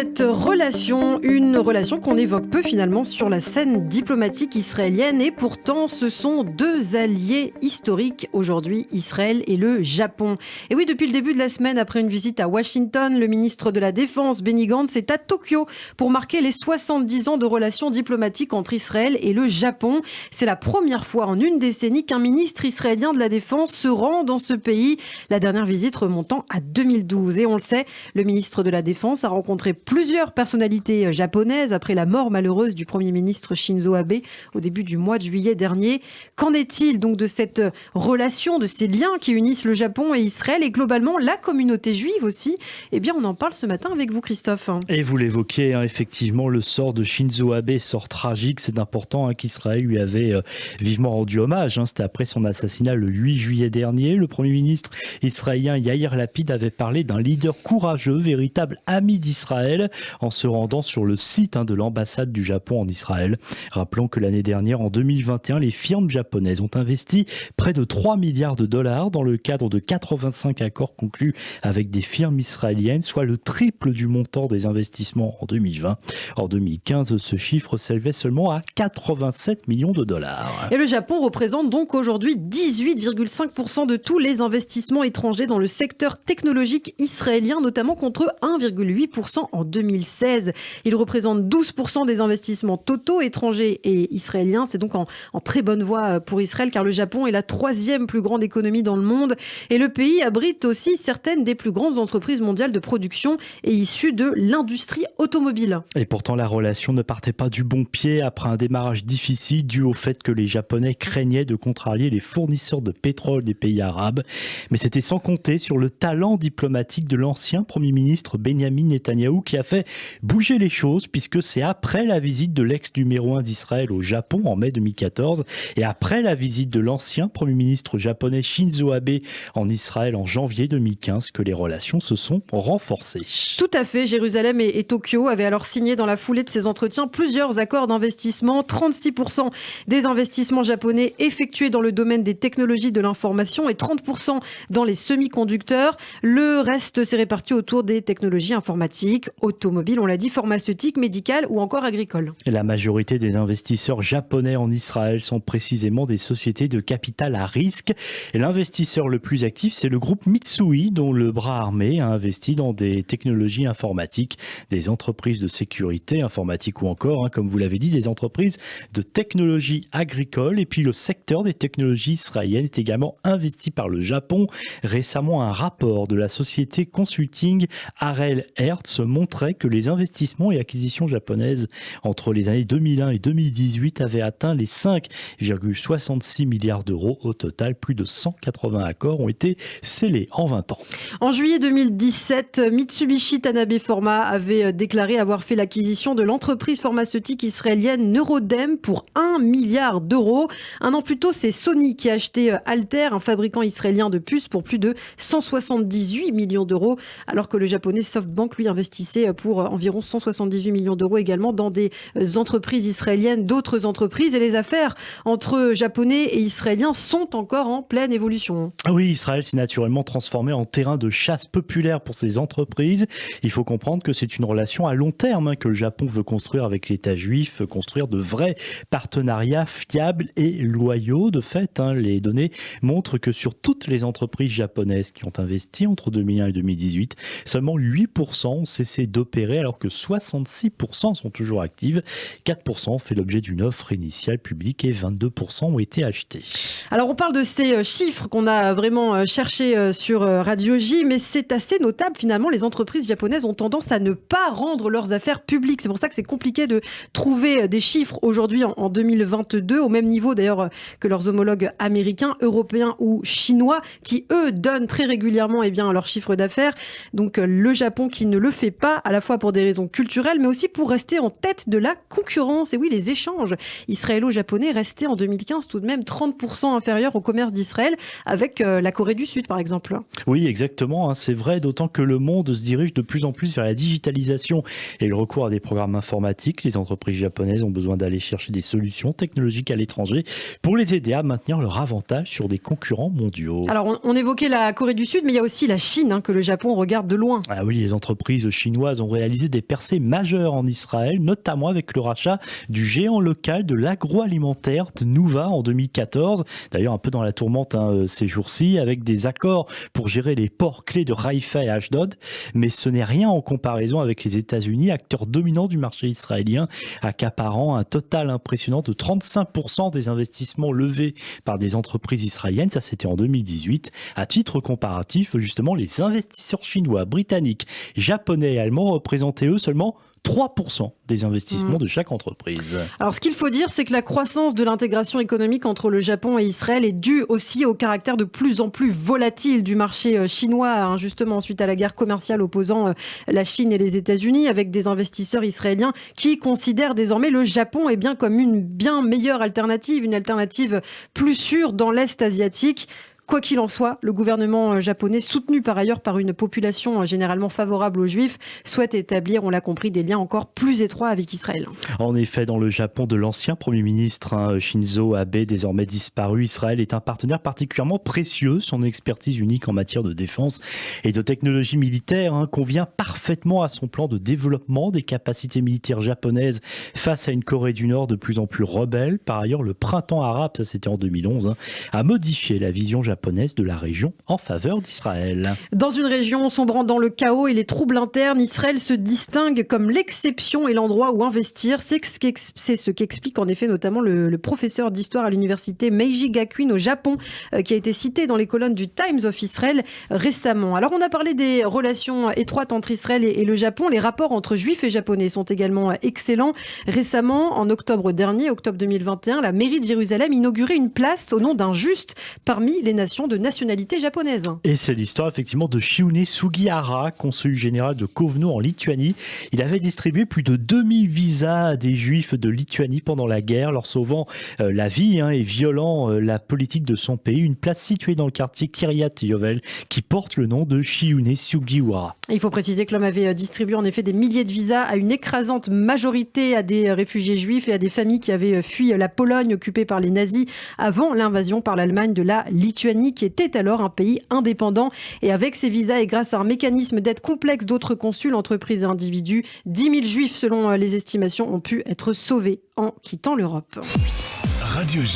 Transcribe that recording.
Cette relation, une relation qu'on évoque peu finalement sur la scène diplomatique israélienne, et pourtant ce sont deux alliés historiques aujourd'hui, Israël et le Japon. Et oui, depuis le début de la semaine, après une visite à Washington, le ministre de la Défense, Benny Gantz, est à Tokyo pour marquer les 70 ans de relations diplomatiques entre Israël et le Japon. C'est la première fois en une décennie qu'un ministre israélien de la Défense se rend dans ce pays, la dernière visite remontant à 2012. Et on le sait, le ministre de la Défense a rencontré plusieurs personnalités japonaises après la mort malheureuse du Premier ministre Shinzo Abe au début du mois de juillet dernier. Qu'en est-il donc de cette relation, de ces liens qui unissent le Japon et Israël et globalement la communauté juive aussi? Eh bien, on en parle ce matin avec vous, Christophe. Et vous l'évoquez, effectivement, le sort de Shinzo Abe, sort tragique. C'est important qu'Israël lui avait vivement rendu hommage. C'était après son assassinat le 8 juillet dernier. Le Premier ministre israélien Yair Lapid avait parlé d'un leader courageux, véritable ami d'Israël, en se rendant sur le site de l'ambassade du Japon en Israël. Rappelons que l'année dernière, en 2021, les firmes japonaises ont investi près de 3 milliards de dollars dans le cadre de 85 accords conclus avec des firmes israéliennes, soit le triple du montant des investissements en 2020. En 2015, ce chiffre s'élevait seulement à 87 millions de dollars. Et le Japon représente donc aujourd'hui 18,5% de tous les investissements étrangers dans le secteur technologique israélien, notamment contre 1,8% en 2016. Il représente 12% des investissements totaux étrangers et israéliens. C'est donc en très bonne voie pour Israël, car le Japon est la troisième plus grande économie dans le monde. Et le pays abrite aussi certaines des plus grandes entreprises mondiales de production et issues de l'industrie automobile. Et pourtant, la relation ne partait pas du bon pied après un démarrage difficile dû au fait que les Japonais craignaient de contrarier les fournisseurs de pétrole des pays arabes. Mais c'était sans compter sur le talent diplomatique de l'ancien Premier ministre Benyamin Netanyahou qui a fait bouger les choses, puisque c'est après la visite de l'ex numéro 1 d'Israël au Japon en mai 2014 et après la visite de l'ancien Premier ministre japonais Shinzo Abe en Israël en janvier 2015 que les relations se sont renforcées. Tout à fait. Jérusalem et Tokyo avaient alors signé dans la foulée de ces entretiens plusieurs accords d'investissement. 36% des investissements japonais effectués dans le domaine des technologies de l'information et 30% dans les semi-conducteurs. Le reste s'est réparti autour des technologies informatiques, automobiles, on l'a dit, pharmaceutiques, médicales ou encore agricoles. Et la majorité des investisseurs japonais en Israël sont précisément des sociétés de capital à risque. Et l'investisseur le plus actif, c'est le groupe Mitsui, dont le bras armé a investi dans des technologies informatiques, des entreprises de sécurité informatique ou encore, comme vous l'avez dit, des entreprises de technologie agricole. Et puis le secteur des technologies israéliennes est également investi par le Japon. Récemment, un rapport de la société consulting Harel Hertz montrait que les investissements et acquisitions japonaises entre les années 2001 et 2018 avaient atteint les 5,66 milliards d'euros. Au total, plus de 180 accords ont été scellés en 20 ans. En juillet 2017, Mitsubishi Tanabe Pharma avait déclaré avoir fait l'acquisition de l'entreprise pharmaceutique israélienne Neurodem pour 1 milliard d'euros. Un an plus tôt, c'est Sony qui a acheté Alter, un fabricant israélien de puces, pour plus de 178 millions d'euros, alors que le japonais SoftBank, lui, investissait pour environ 178 millions d'euros également dans des entreprises israéliennes, d'autres entreprises. Et les affaires entre japonais et israéliens sont encore en pleine évolution. Oui, Israël s'est naturellement transformé en terrain de chasse populaire pour ces entreprises. Il faut comprendre que c'est une relation à long terme que le Japon veut construire avec l'État juif, construire de vrais partenariats fiables et loyaux. De fait, les données montrent que sur toutes les entreprises japonaises qui ont investi entre 2001 et 2018, seulement 8% ont cessé d'opérer alors que 66% sont toujours actives. 4% ont fait l'objet d'une offre initiale publique et 22% ont été achetés. Alors on parle de ces chiffres qu'on a vraiment cherché sur Radio J, mais c'est assez notable finalement. Les entreprises japonaises ont tendance à ne pas rendre leurs affaires publiques. C'est pour ça que c'est compliqué de trouver des chiffres aujourd'hui en 2022, au même niveau d'ailleurs que leurs homologues américains, européens ou chinois, qui eux donnent très régulièrement leurs chiffres d'affaires. Donc le Japon qui ne le fait pas, à la fois pour des raisons culturelles, mais aussi pour rester en tête de la concurrence. Et oui, les échanges israélo-japonais restaient en 2015 tout de même 30% inférieurs au commerce d'Israël avec la Corée du Sud, par exemple. Oui, exactement, c'est vrai, d'autant que le monde se dirige de plus en plus vers la digitalisation et le recours à des programmes informatiques. Les entreprises japonaises ont besoin d'aller chercher des solutions technologiques à l'étranger pour les aider à maintenir leur avantage sur des concurrents mondiaux. Alors, on évoquait la Corée du Sud, mais il y a aussi la Chine que le Japon regarde de loin. Ah oui, les entreprises chinoises chinoises ont réalisé des percées majeures en Israël, notamment avec le rachat du géant local de l'agroalimentaire Tnuva en 2014. D'ailleurs, un peu dans la tourmente ces jours-ci, avec des accords pour gérer les ports clés de Haïfa et Ashdod. Mais ce n'est rien en comparaison avec les États-Unis, acteurs dominants du marché israélien, accaparant un total impressionnant de 35% des investissements levés par des entreprises israéliennes. Ça, c'était en 2018. À titre comparatif, justement, les investisseurs chinois, britanniques, japonais et allemands représentaient eux seulement 3% des investissements de chaque entreprise. Alors, ce qu'il faut dire, c'est que la croissance de l'intégration économique entre le Japon et Israël est due aussi au caractère de plus en plus volatile du marché chinois, justement, suite à la guerre commerciale opposant la Chine et les États-Unis, avec des investisseurs israéliens qui considèrent désormais le Japon comme une bien meilleure alternative, une alternative plus sûre dans l'Est asiatique. Quoi qu'il en soit, le gouvernement japonais, soutenu par ailleurs par une population généralement favorable aux Juifs, souhaite établir, on l'a compris, des liens encore plus étroits avec Israël. En effet, dans le Japon de l'ancien Premier ministre Shinzo Abe, désormais disparu, Israël est un partenaire particulièrement précieux. Son expertise unique en matière de défense et de technologie militaire convient parfaitement à son plan de développement des capacités militaires japonaises face à une Corée du Nord de plus en plus rebelle. Par ailleurs, le printemps arabe, ça c'était en 2011, a modifié la vision japonaise de la région en faveur d'Israël. Dans une région sombrant dans le chaos et les troubles internes, Israël se distingue comme l'exception et l'endroit où investir. C'est ce qu'explique en effet notamment le professeur d'histoire à l'université Meiji Gakuin au Japon, qui a été cité dans les colonnes du Times of Israel récemment. Alors on a parlé des relations étroites entre Israël et le Japon. Les rapports entre Juifs et Japonais sont également excellents. Récemment, en octobre dernier, octobre 2021, la mairie de Jérusalem inaugurait une place au nom d'un juste parmi les nations de nationalité japonaise. Et c'est l'histoire effectivement de Shiune Sugihara, consul général de Kovno en Lituanie. Il avait distribué plus de 2000 visas à des juifs de Lituanie pendant la guerre, leur sauvant la vie et violant la politique de son pays. Une place située dans le quartier Kiryat Yovel qui porte le nom de Shiune Sugihara. Il faut préciser que l'homme avait distribué en effet des milliers de visas à une écrasante majorité à des réfugiés juifs et à des familles qui avaient fui la Pologne occupée par les nazis avant l'invasion par l'Allemagne de la Lituanie, qui était alors un pays indépendant. Et avec ces visas et grâce à un mécanisme d'aide complexe d'autres consuls, entreprises et individus, 10 000 juifs selon les estimations ont pu être sauvés en quittant l'Europe. Radio J.